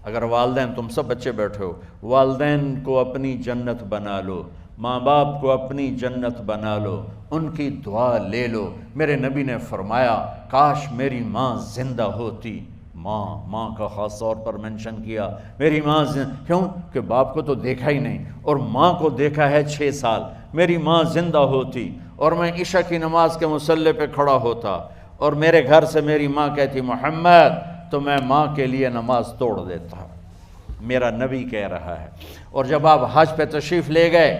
اگر والدین، تم سب بچے بیٹھے ہو، والدین کو اپنی جنت بنا لو، ماں باپ کو اپنی جنت بنا لو، ان کی دعا لے لو۔ میرے نبی نے فرمایا کاش میری ماں زندہ ہوتی۔ ماں کا خاص طور پر منشن کیا، میری ماں کیوں کہ باپ کو تو دیکھا ہی نہیں، اور ماں کو دیکھا ہے 6 سال۔ میری ماں زندہ ہوتی اور میں عشاء کی نماز کے مصلی پہ کھڑا ہوتا اور میرے گھر سے میری ماں کہتی محمد، تو میں ماں کے لیے نماز توڑ دیتا۔ میرا نبی کہہ رہا ہے۔ اور جب آپ حج پہ تشریف لے گئے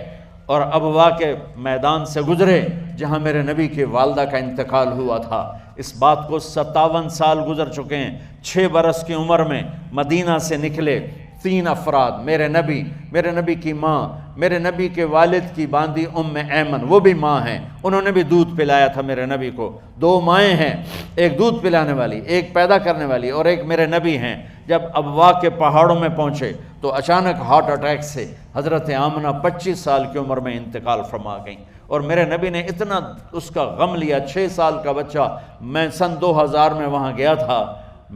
اور ابوا کے میدان سے گزرے جہاں میرے نبی کی والدہ کا انتقال ہوا تھا، اس بات کو 57 سال گزر چکے ہیں۔ 6 برس کی عمر میں مدینہ سے نکلے 3 افراد، میرے نبی کی ماں، میرے نبی کے والد کی باندی ام ایمن، وہ بھی ماں ہیں، انہوں نے بھی دودھ پلایا تھا میرے نبی کو۔ 2 مائیں ہیں، ایک دودھ پلانے والی، ایک پیدا کرنے والی، اور ایک میرے نبی ہیں۔ جب ابوا کے پہاڑوں میں پہنچے تو اچانک ہارٹ اٹیک سے حضرت آمنہ 25 سال کی عمر میں انتقال فرما گئیں، اور میرے نبی نے اتنا اس کا غم لیا۔ 6 سال کا بچہ، میں سن 2000 میں وہاں گیا تھا،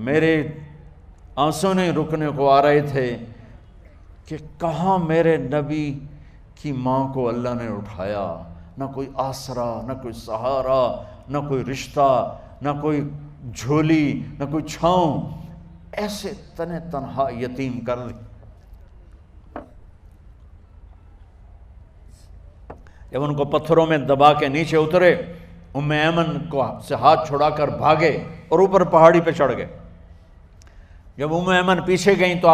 میرے آنسوں نہیں رکنے کو آ رہے تھے کہ کہاں میرے نبی کی ماں کو اللہ نے اٹھایا، نہ کوئی آسرا، نہ کوئی سہارا، نہ کوئی رشتہ، نہ کوئی جھولی، نہ کوئی چھاؤں، ایسے تنہا یتیم کر دی۔ جب ان کو پتھروں میں دبا کے نیچے اترے، ام ایمن کو سے ہاتھ چھڑا کر بھاگے اور اوپر پہاڑی پہ چڑھ گئے۔ جب ام ایمن پیچھے گئیں تو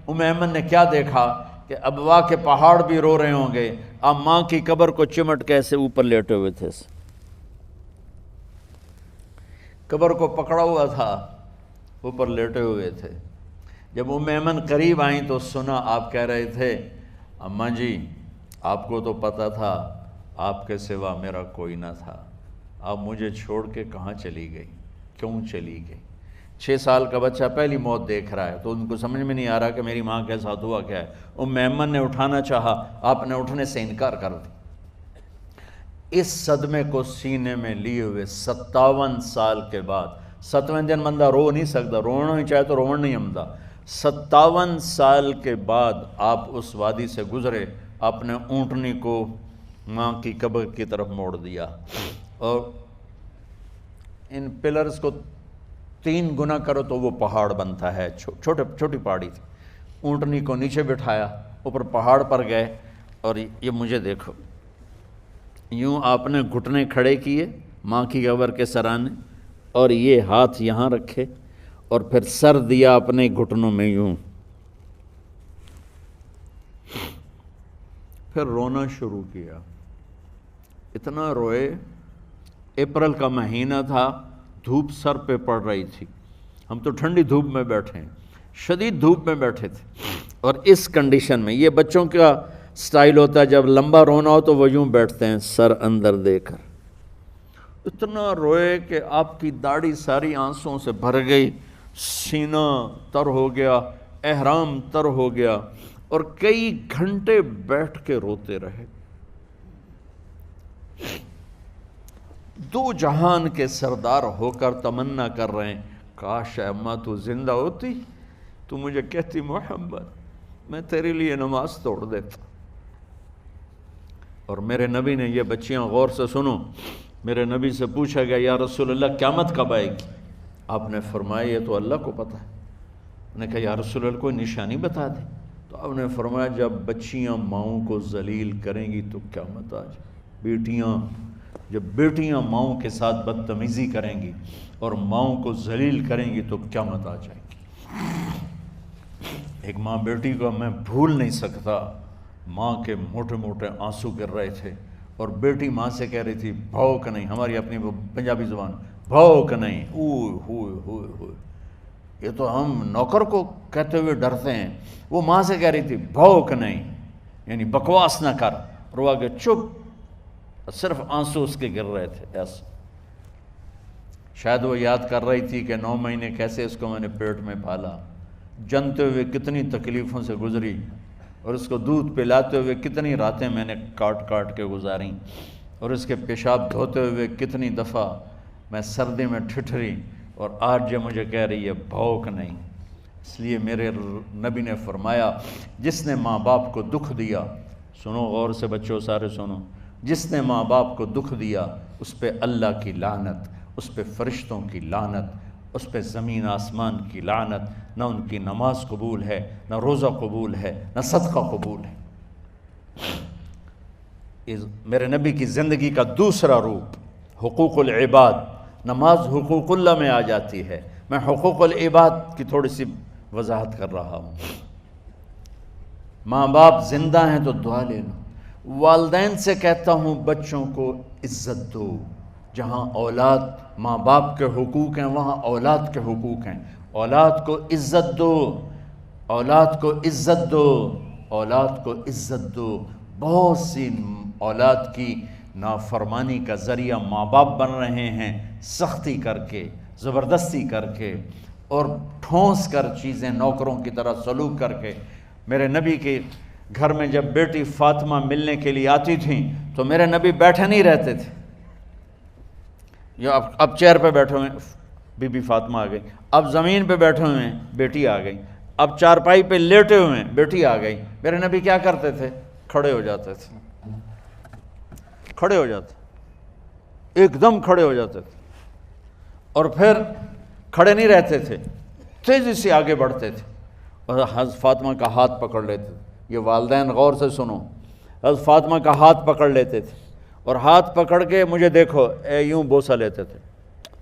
ام ایمن نے کیا دیکھا کہ ابوا کے پہاڑ بھی رو رہے ہوں گے، آپ ماں کی قبر کو چمٹ کے ایسے اوپر لیٹے ہوئے تھے، قبر کو پکڑا ہوا تھا، اوپر لیٹے ہوئے تھے۔ جب ام ایمن قریب آئیں تو سنا آپ کہہ رہے تھے اماں جی، آپ کو تو پتہ تھا آپ کے سوا میرا کوئی نہ تھا، آپ مجھے چھوڑ کے کہاں چلی گئی، کیوں چلی گئی؟ 6 سال کا بچہ پہلی موت دیکھ رہا ہے تو ان کو سمجھ میں نہیں آ رہا کہ میری ماں کے ساتھ ہوا کیا ہے۔ ام ایمن نے اٹھانا چاہا، آپ نے اٹھنے سے انکار کر دی۔ اس صدمے کو سینے میں لیے ہوئے 57 سال کے بعد، 7ویں دن بندہ رو نہیں سکتا، رونا ہی چاہے تو رونا نہیں آمدا، 57 سال کے بعد آپ اس وادی سے گزرے، اپنے اونٹنی کو ماں کی قبر کی طرف موڑ دیا، اور ان پلرز کو 3 گنا کرو تو وہ پہاڑ بنتا ہے، چھوٹی پہاڑی تھی۔ اونٹنی کو نیچے بٹھایا، اوپر پہاڑ پر گئے، اور یہ مجھے دیکھو، یوں آپ نے گھٹنے کھڑے کیے ماں کی قبر کے سرانے، اور یہ ہاتھ یہاں رکھے، اور پھر سر دیا اپنے گھٹنوں میں یوں، پھر رونا شروع کیا۔ اتنا روئے، اپریل کا مہینہ تھا، دھوپ سر پہ پڑ رہی تھی، ہم تو ٹھنڈی دھوپ میں بیٹھے ہیں، شدید دھوپ میں بیٹھے تھے، اور اس کنڈیشن میں یہ بچوں کا سٹائل ہوتا ہے، جب لمبا رونا ہو تو وہ یوں بیٹھتے ہیں سر اندر دے کر۔ اتنا روئے کہ آپ کی داڑھی ساری آنسوں سے بھر گئی، سینہ تر ہو گیا، احرام تر ہو گیا، اور کئی گھنٹے بیٹھ کے روتے رہے۔ 2 جہان کے سردار ہو کر تمنا کر رہے ہیں کاش اماں تو زندہ ہوتی، تو مجھے کہتی محمد میں تیرے لیے نماز توڑ دیتا۔ اور میرے نبی نے، یہ بچیاں غور سے سنو، میرے نبی سے پوچھا گیا یا رسول اللہ قیامت کب آئے گی؟ آپ نے فرمایا یہ تو اللہ کو پتہ ہے۔ انہوں نے کہا یا رسول اللہ کوئی نشانی بتا دیں، تو آپ نے فرمایا جب بچیاں ماؤں کو ذلیل کریں گی تو قیامت آ جائے۔ جب بیٹیاں ماؤں کے ساتھ بدتمیزی کریں گی اور ماؤں کو ذلیل کریں گی تو قیامت آ جائے گی۔ ایک ماں بیٹی کو میں بھول نہیں سکتا، ماں کے موٹے موٹے آنسو گر رہے تھے، اور بیٹی ماں سے کہہ رہی تھی بھوک نہیں، ہماری اپنی پنجابی زبان، بھوک نہیں، اوئے ہوئے ہوئے ہوئے، یہ تو ہم نوکر کو کہتے ہوئے ڈرتے ہیں، وہ ماں سے کہہ رہی تھی بھوک نہیں، یعنی بکواس نہ کر، روا کے چپ، صرف آنسو اس کے گر رہے تھے ایسا۔ شاید وہ یاد کر رہی تھی کہ 9 مہینے کیسے اس کو میں نے پیٹ میں پالا، جنتے ہوئے کتنی تکلیفوں سے گزری، اور اس کو دودھ پلاتے ہوئے کتنی راتیں میں نے کاٹ کاٹ کے گزاریں، اور اس کے پیشاب دھوتے ہوئے کتنی دفعہ میں سردی میں ٹھٹھری، اور آج یہ مجھے کہہ رہی ہے بھوک نہیں۔ اس لیے میرے نبی نے فرمایا جس نے ماں باپ کو دکھ دیا، سنو غور سے بچوں سارے سنو، جس نے ماں باپ کو دکھ دیا اس پہ اللہ کی لعنت، اس پہ فرشتوں کی لعنت، اس پہ زمین آسمان کی لعنت، نہ ان کی نماز قبول ہے، نہ روزہ قبول ہے، نہ صدقہ قبول ہے۔ میرے نبی کی زندگی کا دوسرا روپ حقوق العباد، نماز حقوق اللہ میں آ جاتی ہے، میں حقوق العباد کی تھوڑی سی وضاحت کر رہا ہوں۔ ماں باپ زندہ ہیں تو دعا لے لو۔ والدین سے کہتا ہوں بچوں کو عزت دو، جہاں اولاد ماں باپ کے حقوق ہیں وہاں اولاد کے حقوق ہیں، اولاد کو عزت دو، اولاد کو عزت دو، اولاد کو عزت دو۔ بہت سی اولاد کی نافرمانی کا ذریعہ ماں باپ بن رہے ہیں، سختی کر کے، زبردستی کر کے اور ٹھونس کر چیزیں نوکروں کی طرح سلوک کر کے۔ میرے نبی کے گھر میں جب بیٹی فاطمہ ملنے کے لیے آتی تھیں تو میرے نبی بیٹھے نہیں رہتے تھے، یا اب چیئر پہ بیٹھے ہوئے بی بی فاطمہ آ گئی، اب زمین پہ بیٹھے ہوئے ہیں بیٹی آ گئی، اب چارپائی پہ لیٹے ہوئے ہیں بیٹی آ گئی۔ میرے نبی کیا کرتے تھے؟ کھڑے ہو جاتے تھے، کھڑے ہو جاتے، ایک دم کھڑے ہو جاتے تھے، اور پھر کھڑے نہیں رہتے تھے، تیزی سے آگے بڑھتے تھے اور حضرت فاطمہ کا ہاتھ پکڑ لیتے تھے۔ یہ والدین غور سے سنو، حضرت فاطمہ کا ہاتھ پکڑ لیتے تھے اور ہاتھ پکڑ کے مجھے دیکھو یوں بوسہ لیتے تھے،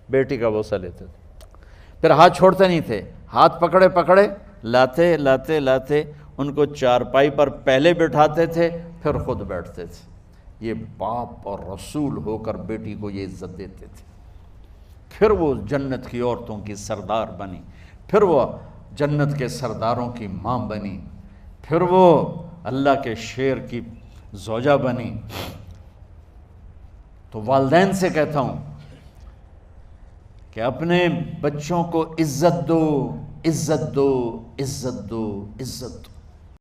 بیٹی کا بوسہ لیتے تھے، پھر ہاتھ چھوڑتے نہیں تھے، ہاتھ پکڑے پکڑے لاتے لاتے لاتے ان کو چارپائی پر پہلے بٹھاتے تھے پھر خود بیٹھتے تھے۔ یہ باپ اور رسول ہو کر بیٹی کو یہ عزت دیتے تھے۔ پھر وہ جنت کی عورتوں کی سردار بنی، پھر وہ جنت کے سرداروں کی ماں بنی، پھر وہ اللہ کے شیر کی زوجہ بنی۔ تو والدین سے کہتا ہوں کہ اپنے بچوں کو عزت دو، عزت دو، عزت دو، عزت دو۔